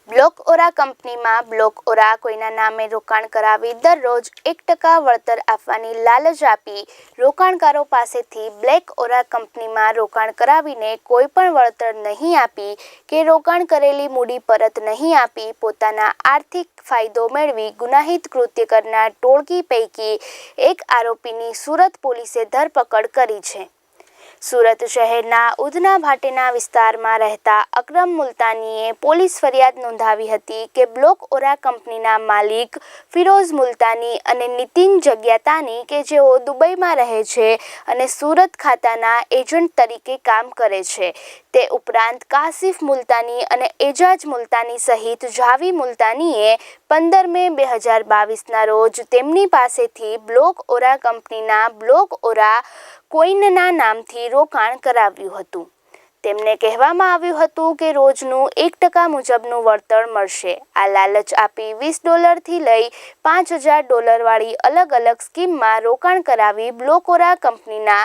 Block ઓરા કંપનીમાં block ઓરા કોઈના નામે રોકાણ કરાવી દરરોજ 1% વળતર આપવાની લાલચ આપી રોકાણકારો પાસેથી બ્લેક ઓરા કંપનીમાં રોકાણ કરાવીને કોઈ પણ વળતર નહીં આપી કે રોકાણ કરેલી મૂડી પરત નહીં આપી પોતાના આર્થિક ફાયદો મેળવી ગુનાહિત કૃત્ય કરનાર ટોળકી પૈકી એક આરોપીની સુરત પોલીસે ધરપકડ કરી છે। સુરત શહેરના ઉધના ભાટેના વિસ્તારમાં રહેતા અકરમ મુલતાનીએ પોલીસ ફરિયાદ નોંધાવી હતી કે બ્લોક ઓરા કંપનીના માલિક ફિરોઝ મુલતાની અને નીતિન જગ્યાતાની કે જેઓ દુબઈમાં રહે છે અને સુરત ખાતાના એજન્ટ તરીકે કામ કરે છે, તે ઉપરાંત કાસિફ મુલતાની અને એજાજ મુલતાની સહિત જાવી મુલતાનીએ 15 મે 2022ના રોજ તેમની પાસેથી બ્લોક ઓરા કંપનીના બ્લોક ઓરા કોઈનના નામથી રોકાણ કરાવ્યું હતું। તેમને કહેવામાં આવ્યું હતું કે રોજનું 1% મુજબનું વળતર મળશે। આ લાલચ આપી $20થી લઈ $5000 વાળી અલગ અલગ સ્કીમમાં રોકાણ કરાવી બ્લોક ઓરા કંપનીના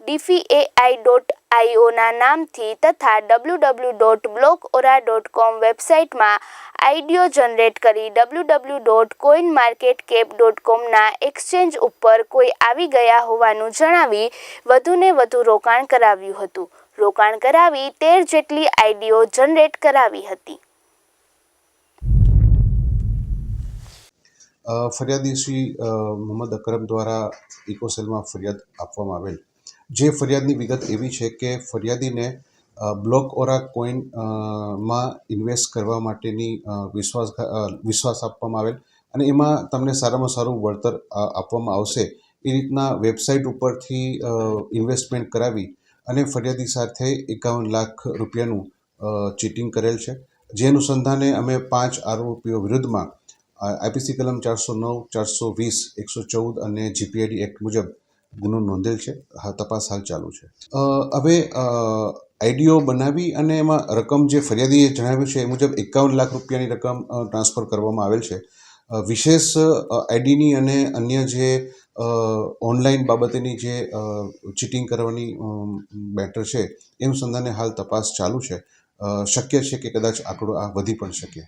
DFAI.io ના નામથી તથા www.blockora.com વેબસાઇટમાં આઈડીઓ જનરેટ કરી www.coinmarketcap.com ના એક્સચેન્જ ઉપર કોઈ આવી ગયા હોવાનું જણાવી વધુને વધુ રોકાણ કરાવ્યું હતું। રોકાણ કરાવી 13 જેટલી આઈડીઓ જનરેટ કરાવી હતી। ફરિયાદી શ્રી મોહમ્મદ અકરમ દ્વારા ઇકોસેલમાં ફરિયાદ આપવામાં આવેલ, જે ફરિયાદની વિગત એવી છે કે ફરિયાદીને બ્લોક ઓરા કોઈન માં ઇન્વેસ્ટ કરવા માટેની વિશ્વાસ આપવામાં આવેલ અને એમાં તમને સારામાં સારું વળતર આપવામાં આવશે એ રીતના વેબસાઇટ ઉપરથી ઇન્વેસ્ટમેન્ટ કરાવી અને ફરિયાદી સાથે 51 લાખ રૂપિયાનું ચીટિંગ કરેલ છે। જે અનુસંધાને અમે 5 આરોપીઓ વિરુદ્ધમાં આઈપીસી કલમ 409, 420, 114 અને જીપીઆઈડી એક્ટ મુજબ ગુનો નોંધેલ છે। તપાસ હાલ ચાલુ છે। હવે આઈડીઓ બનાવી અને એમાં રકમ જે ફરિયાદીએ જણાવ્યું છે એ મુજબ 51 લાખ રૂપિયાની રકમ ટ્રાન્સફર કરવામાં આવેલ છે। વિશેષ આઈડીની અને અન્ય જે ઓનલાઈન બાબતેની જે ચીટિંગ કરવાની મેટર છે એ અનુસંધાને હાલ તપાસ ચાલુ છે। શક્ય છે કે કદાચ આંકડો આ વધી પણ શકે।